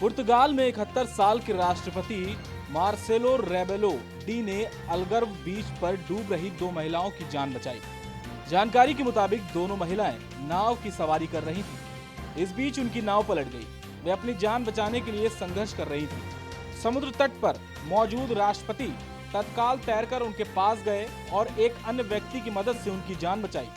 पुर्तगाल में 71 साल के राष्ट्रपति मार्सेलो रेबेलो डी ने अल्गर्व बीच पर डूब रही 2 महिलाओं की जान बचाई। जानकारी के मुताबिक दोनों महिलाएं नाव की सवारी कर रही थीं। इस बीच उनकी नाव पलट गई। वे अपनी जान बचाने के लिए संघर्ष कर रही थीं। समुद्र तट पर मौजूद राष्ट्रपति तत्काल तैरकर उनके पास गए और एक अन्य व्यक्ति की मदद से उनकी जान बचाई।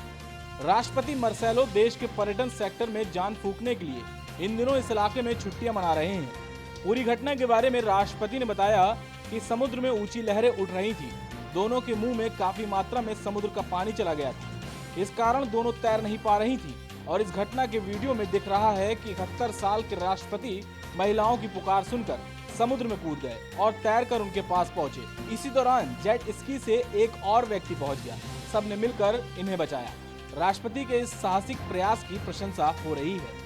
राष्ट्रपति मार्सेलो देश के पर्यटन सेक्टर में जान फूंकने के लिए इन दिनों इस इलाके में छुट्टियां मना रहे हैं। पूरी घटना के बारे में राष्ट्रपति ने बताया कि समुद्र में ऊंची लहरें उठ रही थी। दोनों के मुंह में काफी मात्रा में समुद्र का पानी चला गया था। इस कारण दोनों तैर नहीं पा रही थी और इस घटना के वीडियो में दिख रहा है कि 71 साल के राष्ट्रपति महिलाओं की पुकार सुनकर समुद्र में कूद गए और तैरकर उनके पास पहुंचे। इसी दौरान जेट स्की से एक और व्यक्ति पहुंच गया। सबने मिलकर इन्हें बचाया। राष्ट्रपति के इस साहसिक प्रयास की प्रशंसा हो रही है।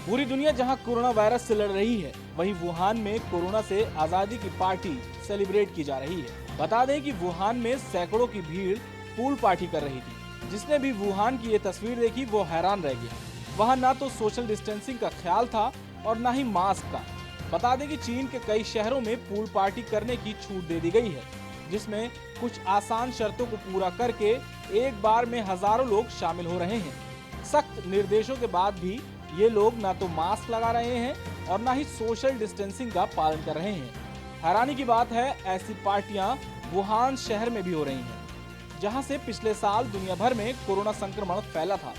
पूरी दुनिया जहां कोरोना वायरस से लड़ रही है, वहीं वुहान में कोरोना से आजादी की पार्टी सेलिब्रेट की जा रही है। बता दें कि वुहान में सैकड़ों की भीड़ पूल पार्टी कर रही थी। जिसने भी वुहान की ये तस्वीर देखी वो हैरान रह गया। वहां ना तो सोशल डिस्टेंसिंग का ख्याल था और ना ही मास्क का। बता दें कि चीन के कई शहरों में पूल पार्टी करने की छूट दे दी गई है, जिसमें कुछ आसान शर्तों को पूरा करके एक बार में हजारों लोग शामिल हो रहे हैं। सख्त निर्देशों के बाद भी ये लोग ना तो मास्क लगा रहे हैं और ना ही सोशल डिस्टेंसिंग का पालन कर रहे हैं। हैरानी की बात है, ऐसी पार्टियां वुहान शहर में भी हो रही हैं, जहां से पिछले साल दुनिया भर में कोरोना संक्रमण फैला था।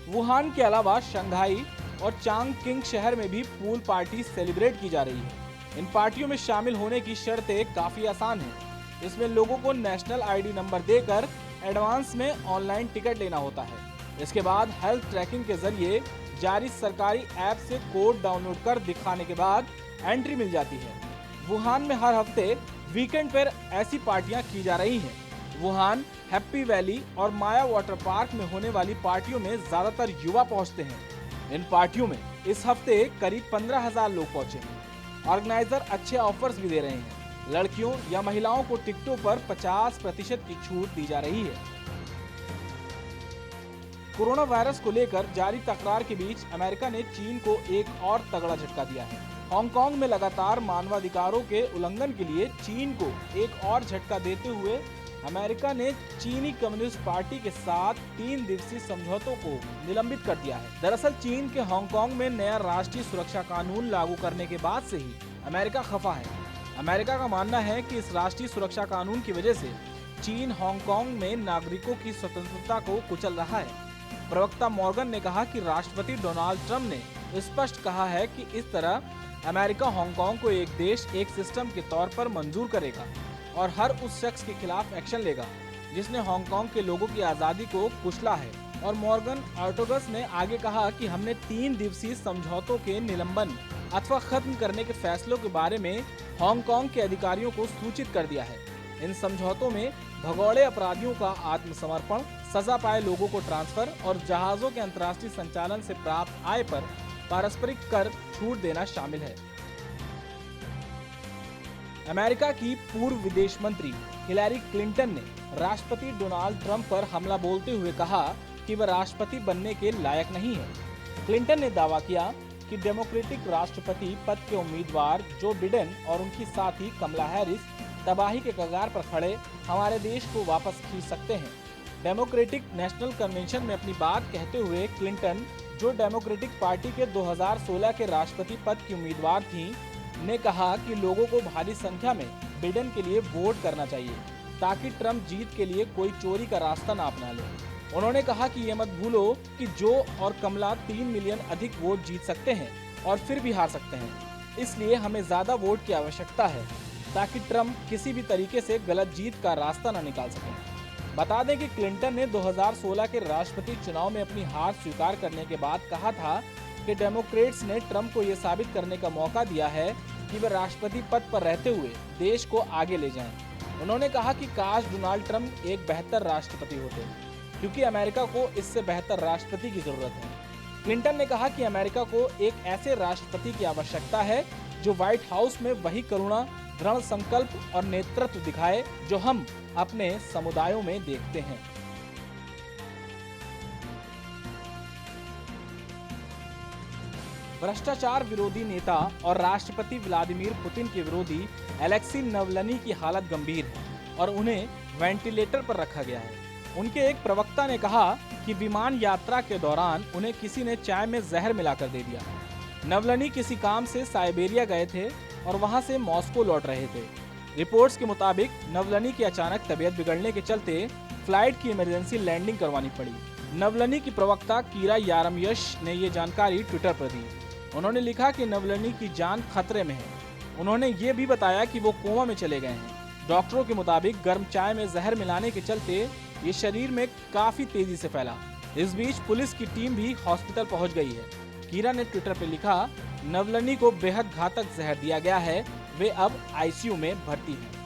वुहान के अलावा शंघाई और चांगकिंग शहर में भी पूल पार्टी सेलिब्रेट की जा रही है। इन पार्टियों में शामिल होने की शर्तें काफी आसान हैं। इसमें लोगों को नेशनल आईडी नंबर देकर एडवांस में ऑनलाइन टिकट लेना होता है। इसके बाद हेल्थ ट्रैकिंग के जरिए जारी सरकारी ऐप से कोड डाउनलोड कर दिखाने के बाद एंट्री मिल जाती है। वुहान में हर हफ्ते वीकेंड पर ऐसी पार्टियां की जा रही हैं। वुहान, हैप्पी वैली और माया वाटर पार्क में होने वाली पार्टियों में ज्यादातर युवा पहुंचते हैं। इन पार्टियों में इस हफ्ते करीब 15,000 लोग पहुंचे हैं। ऑर्गेनाइजर अच्छे ऑफर्स भी दे रहे हैं। लड़कियों या महिलाओं को टिकटों पर 50% की छूट दी जा रही है। कोरोना वायरस को लेकर जारी तकरार के बीच अमेरिका ने चीन को एक और तगड़ा झटका दिया है। हांगकांग में लगातार मानवाधिकारों के उल्लंघन के लिए चीन को एक और झटका देते हुए अमेरिका ने चीनी कम्युनिस्ट पार्टी के साथ 3 दिवसीय समझौतों को निलंबित कर दिया है। दरअसल चीन के हांगकांग में नया राष्ट्रीय सुरक्षा कानून लागू करने के बाद से ही अमेरिका खफा है। अमेरिका का मानना है कि इस राष्ट्रीय सुरक्षा कानून की वजह से चीन हांगकांग में नागरिकों की स्वतंत्रता को कुचल रहा है। प्रवक्ता मॉर्गन ने कहा कि राष्ट्रपति डोनाल्ड ट्रंप ने स्पष्ट कहा है कि इस तरह अमेरिका हांगकांग को एक देश एक सिस्टम के तौर पर मंजूर करेगा और हर उस शख्स के खिलाफ एक्शन लेगा जिसने हांगकांग के लोगों की आजादी को कुचला है। और मॉर्गन ऑर्टोगस ने आगे कहा कि हमने 3 दिवसीय समझौतों के निलंबन अथवा खत्म करने के फैसलों के बारे में हांगकांग के अधिकारियों को सूचित कर दिया है। इन समझौतों में भगोड़े अपराधियों का आत्मसमर्पण, सजा पाए लोगों को ट्रांसफर और जहाजों के अंतर्राष्ट्रीय संचालन से प्राप्त आय पर पारस्परिक कर छूट देना शामिल है। अमेरिका की पूर्व विदेश मंत्री हिलैरी क्लिंटन ने राष्ट्रपति डोनाल्ड ट्रंप पर हमला बोलते हुए कहा कि वह राष्ट्रपति बनने के लायक नहीं है। क्लिंटन ने दावा किया कि डेमोक्रेटिक राष्ट्रपति पद के उम्मीदवार जो बिडेन और उनकी साथी कमला हैरिस तबाही के कगार पर खड़े हमारे देश को वापस खींच सकते हैं। डेमोक्रेटिक नेशनल कन्वेंशन में अपनी बात कहते हुए क्लिंटन, जो डेमोक्रेटिक पार्टी के 2016 के राष्ट्रपति पद की उम्मीदवार थीं, ने कहा कि लोगों को भारी संख्या में बिडेन के लिए वोट करना चाहिए ताकि ट्रंप जीत के लिए कोई चोरी का रास्ता ना अपना ले। उन्होंने कहा कि ये मत भूलो कि जो और कमला 3 मिलियन अधिक वोट जीत सकते हैं और फिर भी हार सकते हैं। इसलिए हमें ज्यादा वोट की आवश्यकता है ताकि ट्रंप किसी भी तरीके से गलत जीत का रास्ता न निकाल सकें। बता दें कि क्लिंटन ने 2016 के राष्ट्रपति चुनाव में अपनी हार स्वीकार करने के बाद कहा था कि डेमोक्रेट्स ने ट्रंप को ये साबित करने का मौका दिया है कि वे राष्ट्रपति पद पर रहते हुए देश को आगे ले जाएं। उन्होंने कहा कि काश डोनाल्ड ट्रंप एक बेहतर राष्ट्रपति होते, क्योंकि अमेरिका को इससे बेहतर राष्ट्रपति की जरूरत है। क्लिंटन ने कहा कि अमेरिका को एक ऐसे राष्ट्रपति की आवश्यकता है जो व्हाइट हाउस में वही करुणा, दृढ़ संकल्प और नेतृत्व दिखाए जो हम अपने समुदायों में देखते हैं। भ्रष्टाचार विरोधी नेता और राष्ट्रपति व्लादिमीर पुतिन के विरोधी एलेक्सी नवलनी की हालत गंभीर है और उन्हें वेंटिलेटर पर रखा गया है। उनके एक प्रवक्ता ने कहा कि विमान यात्रा के दौरान उन्हें किसी ने चाय में जहर मिलाकर दे दिया। नवलनी किसी काम से साइबेरिया गए थे और वहां से मॉस्को लौट रहे थे। रिपोर्ट्स के मुताबिक नवलनी की अचानक तबीयत बिगड़ने के चलते फ्लाइट की इमरजेंसी लैंडिंग करवानी पड़ी। नवलनी की प्रवक्ता कीरा यारमयश ने ये जानकारी ट्विटर पर दी। उन्होंने लिखा कि नवलनी की जान खतरे में है। उन्होंने ये भी बताया कि वो कोमा में चले गए हैं। डॉक्टरों के मुताबिक गर्म चाय में जहर मिलाने के चलते ये शरीर में काफी तेजी से फैला। इस बीच पुलिस की टीम भी हॉस्पिटल पहुंच गई है। कीरा ने ट्विटर पर लिखा, नवलनी को बेहद घातक जहर दिया गया है, वे अब आईसीयू में भर्ती हैं।